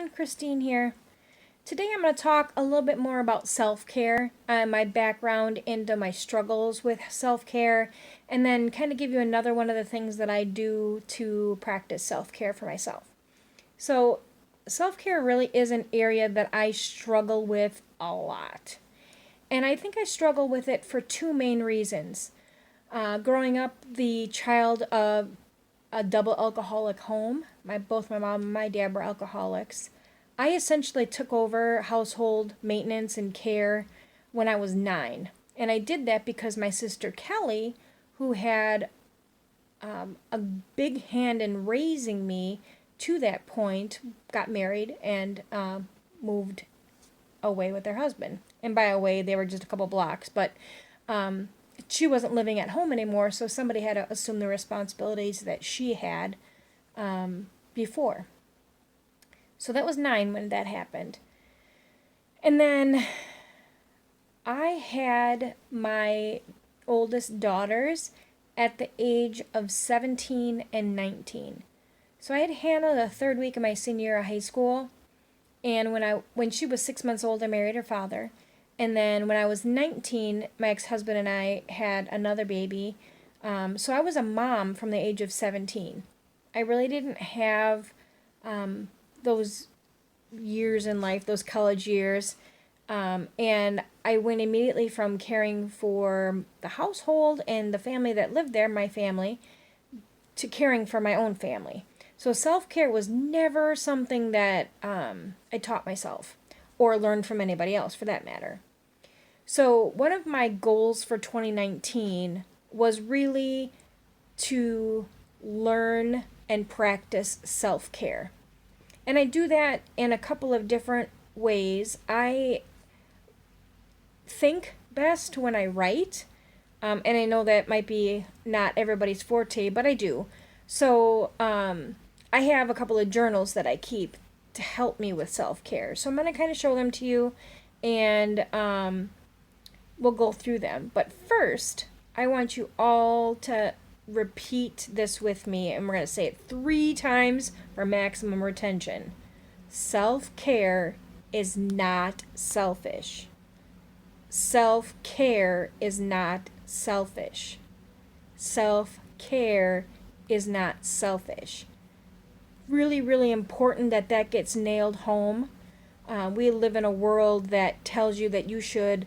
everyone, Christine here. Today I'm going to talk a little bit more about self-care, my background into my struggles with self-care, and then kind of give you another one of the things that I do to practice self-care for myself. So, self-care really is an area that I struggle with a lot. And I think I struggle with it for two main reasons. Growing up the child of a double alcoholic home. Both my mom and my dad were alcoholics. I essentially took over household maintenance and care when I was 9. And I did that because my sister Kelly, who had a big hand in raising me to that point, got married and moved away with their husband. And by away, they were just a couple blocks. But she wasn't living at home anymore, so somebody had to assume the responsibilities that she had before. So that was 9 when that happened. And then I had my oldest daughters at the age of 17 and 19. So I had Hannah the third week of my senior year of high school, and when she was 6 months old, I married her father. And then when I was 19, my ex-husband and I had another baby. So I was a mom from the age of 17. I really didn't have those years in life, those college years. And I went immediately from caring for the household and the family that lived there, my family, to caring for my own family. So self-care was never something that I taught myself or learned from anybody else, for that matter. So one of my goals for 2019 was really to learn and practice self-care. And I do that in a couple of different ways. I think best when I write, and I know that might be not everybody's forte, but I do. So I have a couple of journals that I keep to help me with self-care. So I'm going to kind of show them to you, and we'll go through them. But first, I want you all to repeat this with me, and we're going to say it 3 times for maximum retention. Self-care is not selfish. Self-care is not selfish. Self-care is not selfish. Really, really important that that gets nailed home. We live in a world that tells you that you should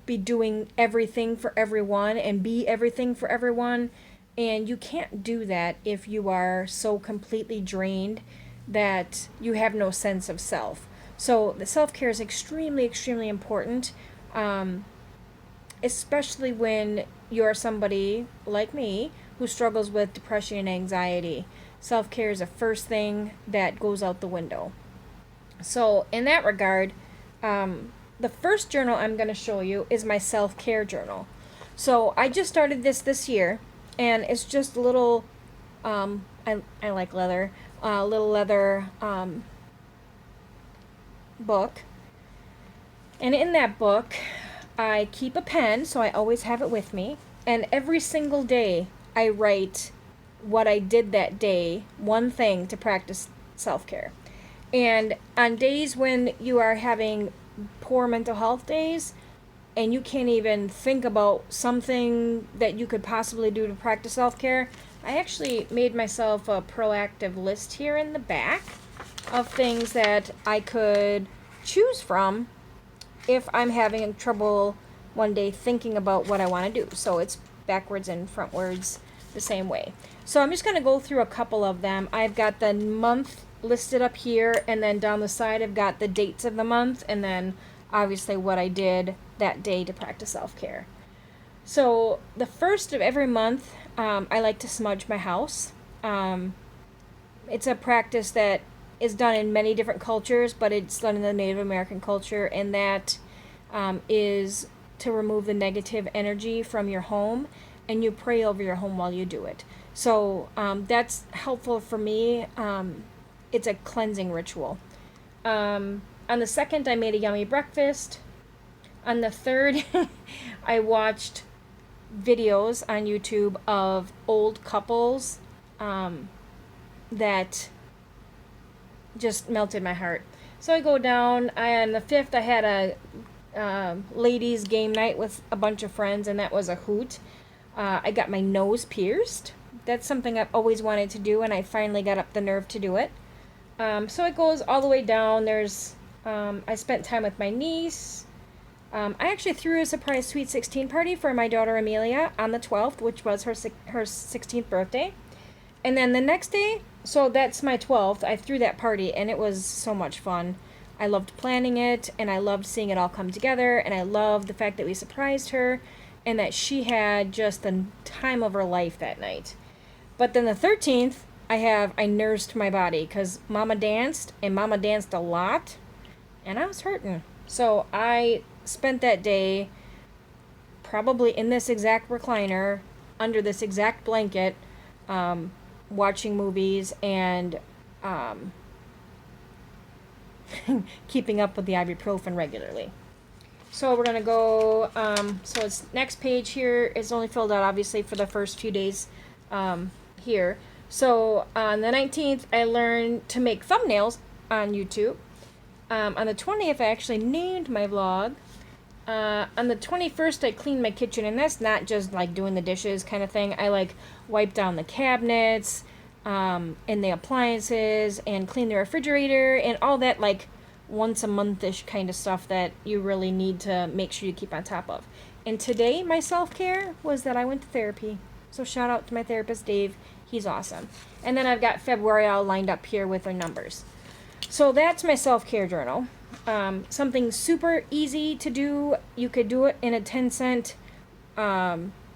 be doing everything for everyone and be everything for everyone. And you can't do that if you are so completely drained that you have no sense of self. So the self-care is extremely, extremely important, especially when you're somebody like me who struggles with depression and anxiety. Self-care is the first thing that goes out the window. So in that regard, the first journal I'm going to show you is my self-care journal. So I just started this year, and it's just a little, I like leather, little leather book. And in that book, I keep a pen, so I always have it with me. And every single day, I write what I did that day, one thing to practice self-care. And on days when you are having poor mental health days and you can't even think about something that you could possibly do to practice self-care, I actually made myself a proactive list here in the back of things that I could choose from if I'm having trouble one day thinking about what I want to do. So it's backwards and frontwards the same way. So I'm just going to go through a couple of them. I've got the month listed up here, and then down the side I've got the dates of the month, and then obviously what I did that day to practice self-care. So the first of every month, I like to smudge my house. It's a practice that is done in many different cultures, but it's done in the Native American culture, and that is to remove the negative energy from your home, and you pray over your home while you do it. So that's helpful for me. It's a cleansing ritual. On the second, I made a yummy breakfast. On the third, I watched videos on YouTube of old couples that just melted my heart. So I go down. On the 5th, I had a ladies' game night with a bunch of friends, and that was a hoot. I got my nose pierced. That's something I've always wanted to do, and I finally got up the nerve to do it. So it goes all the way down. I spent time with my niece. I actually threw a surprise Sweet 16 party for my daughter Amelia on the 12th, which was her 16th birthday. And then the next day, so that's my 12th, I threw that party, and it was so much fun. I loved planning it, and I loved seeing it all come together, and I loved the fact that we surprised her, and that she had just the time of her life that night. But then the 13th, I nursed my body, because Mama danced, and Mama danced a lot, and I was hurting. So I spent that day probably in this exact recliner, under this exact blanket, watching movies and keeping up with the ibuprofen regularly. So we're going to go, so it's next page here is only filled out obviously for the first few days here. So on the 19th, I learned to make thumbnails on YouTube. On the 20th, I actually named my vlog. On the 21st, I cleaned my kitchen, and that's not just like doing the dishes kind of thing. I like wiped down the cabinets and the appliances and cleaned the refrigerator and all that like once a month-ish kind of stuff that you really need to make sure you keep on top of. And today, my self-care was that I went to therapy. So shout out to my therapist, Dave. He's awesome. And then I've got February all lined up here with the numbers. So that's my self-care journal. Something super easy to do. You could do it in a 10-cent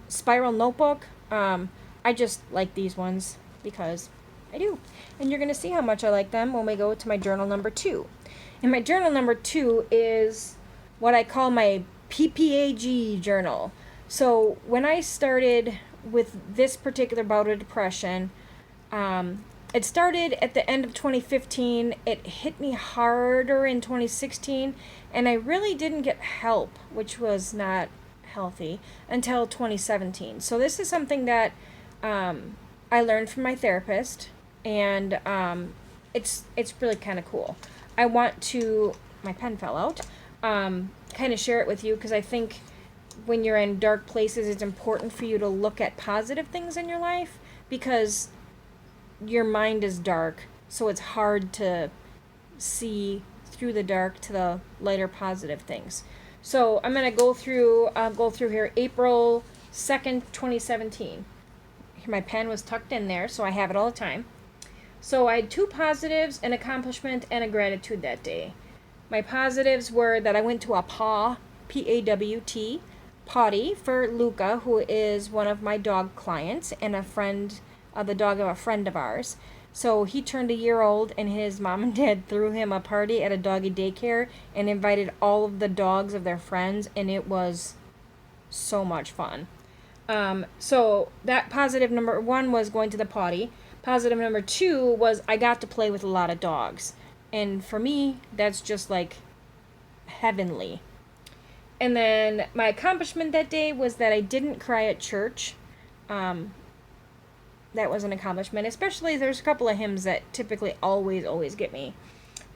spiral notebook. I just like these ones because I do. And you're going to see how much I like them when we go to my journal number 2. And my journal number 2 is what I call my PPAG journal. So when I started with this particular bout of depression, it started at the end of 2015. It hit me harder in 2016, and I really didn't get help, which was not healthy, until 2017. So this is something that I learned from my therapist, and it's really kind of cool. I want to, my pen fell out, kind of share it with you because I think when you're in dark places, it's important for you to look at positive things in your life because your mind is dark, so it's hard to see through the dark to the lighter positive things. So I'm going to go through here April 2nd, 2017. Here my pen was tucked in there, so I have it all the time. So I had 2 positives, an accomplishment, and a gratitude that day. My positives were that I went to a P-A-W-T, potty for Luca, who is one of my dog clients and a friend, the dog of a friend of ours. So he turned a year old, and his mom and dad threw him a party at a doggy daycare and invited all of the dogs of their friends, and it was so much fun. So that positive number 1 was going to the potty. Positive number 2 was I got to play with a lot of dogs. And for me, that's just like heavenly. And then my accomplishment that day was that I didn't cry at church. That was an accomplishment. Especially there's a couple of hymns that typically always get me.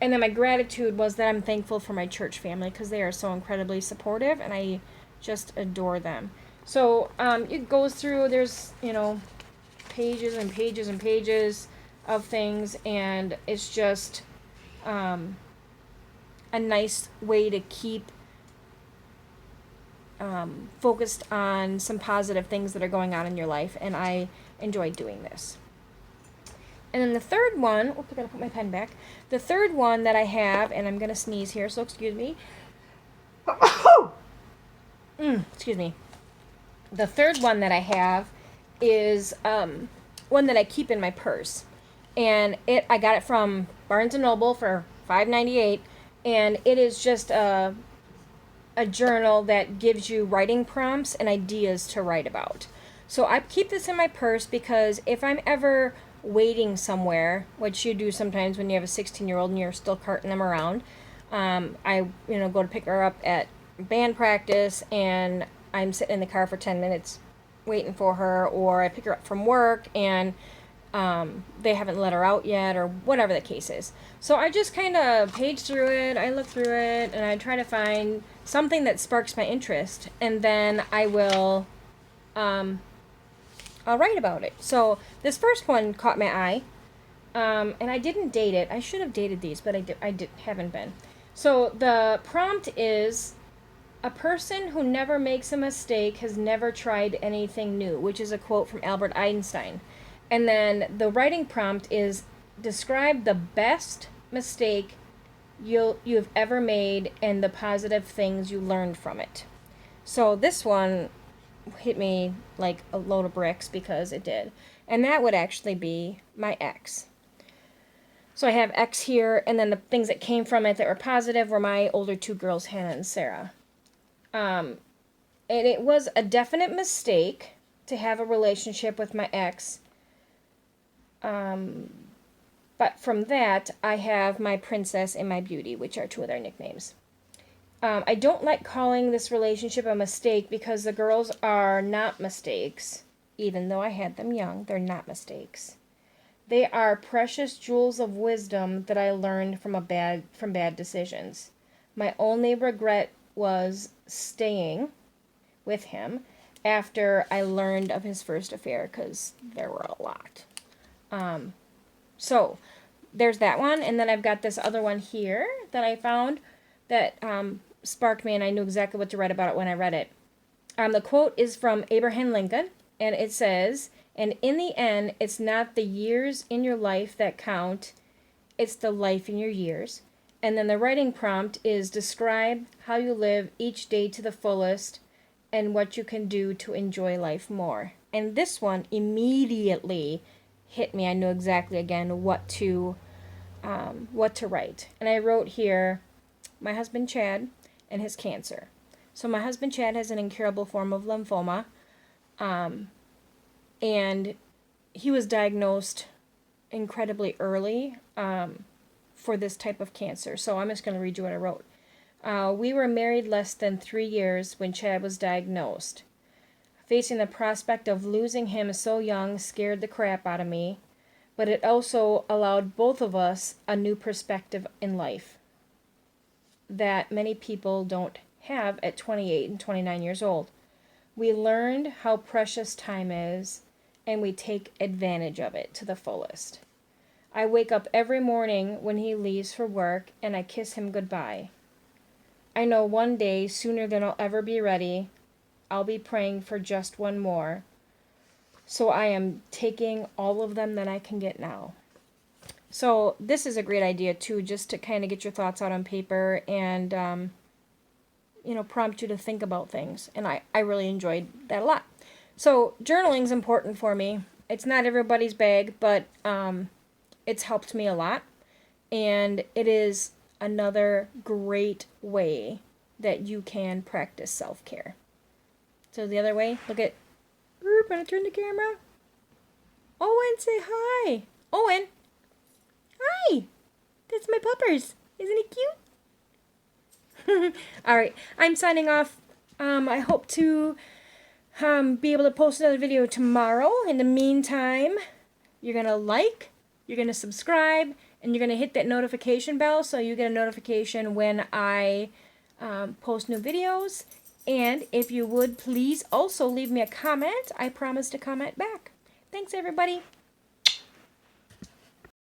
And then my gratitude was that I'm thankful for my church family because they are so incredibly supportive and I just adore them. So it goes through, there's, pages and pages and pages of things, and it's just a nice way to keep focused on some positive things that are going on in your life, and I enjoy doing this. And then the third one, I gotta put my pen back. The third one that I have, and I'm gonna sneeze here, so excuse me. Excuse me. The third one that I have is one that I keep in my purse, and I got it from Barnes & Noble for $5.98, and it is just a journal that gives you writing prompts and ideas to write about. So I keep this in my purse because if I'm ever waiting somewhere, which you do sometimes when you have a 16-year-old and you're still carting them around, I go to pick her up at band practice and I'm sitting in the car for 10 minutes waiting for her, or I pick her up from work and they haven't let her out yet, or whatever the case is. So I just kind of page through it, I look through it, and I try to find something that sparks my interest, and then I'll write about it. So this first one caught my eye, and I didn't date it. I should have dated these, but haven't been. So the prompt is: a person who never makes a mistake has never tried anything new, which is a quote from Albert Einstein. And then the writing prompt is: describe the best mistake you've ever made and the positive things you learned from it. So this one hit me like a load of bricks because it did. And that would actually be my ex. So I have X here, and then the things that came from it that were positive were my older two girls, Hannah and Sarah. And it was a definite mistake to have a relationship with my ex. But from that, I have my princess and my beauty, which are two of their nicknames. I don't like calling this relationship a mistake because the girls are not mistakes. Even though I had them young, they're not mistakes. They are precious jewels of wisdom that I learned from bad decisions. My only regret was staying with him after I learned of his first affair, because there were a lot. So there's that one, and then I've got this other one here that I found that sparked me, and I knew exactly what to write about it when I read it. The quote is from Abraham Lincoln, and it says, "And in the end, it's not the years in your life that count, it's the life in your years." And then the writing prompt is: describe how you live each day to the fullest and what you can do to enjoy life more. And this one immediately hit me. I knew exactly, again, what to write. And I wrote here, my husband Chad and his cancer. So my husband Chad has an incurable form of lymphoma. And he was diagnosed incredibly early for this type of cancer. So I'm just going to read you what I wrote. We were married less than 3 years when Chad was diagnosed. Facing the prospect of losing him so young scared the crap out of me, but it also allowed both of us a new perspective in life that many people don't have at 28 and 29 years old. We learned how precious time is, and we take advantage of it to the fullest. I wake up every morning when he leaves for work, and I kiss him goodbye. I know one day, sooner than I'll ever be ready, I'll be praying for just one more. So I am taking all of them that I can get now. So this is a great idea too, just to kind of get your thoughts out on paper and, prompt you to think about things. And I really enjoyed that a lot. So journaling is important for me. It's not everybody's bag, but it's helped me a lot. And it is another great way that you can practice self-care. So the other way, look at, I'm going to turn the camera. Owen, say hi. Owen. Hi. That's my puppers. Isn't he cute? All right. I'm signing off. I hope to be able to post another video tomorrow. In the meantime, you're going to like, you're going to subscribe, and you're going to hit that notification bell so you get a notification when I post new videos. And if you would, please also leave me a comment. I promise to comment back. Thanks, everybody.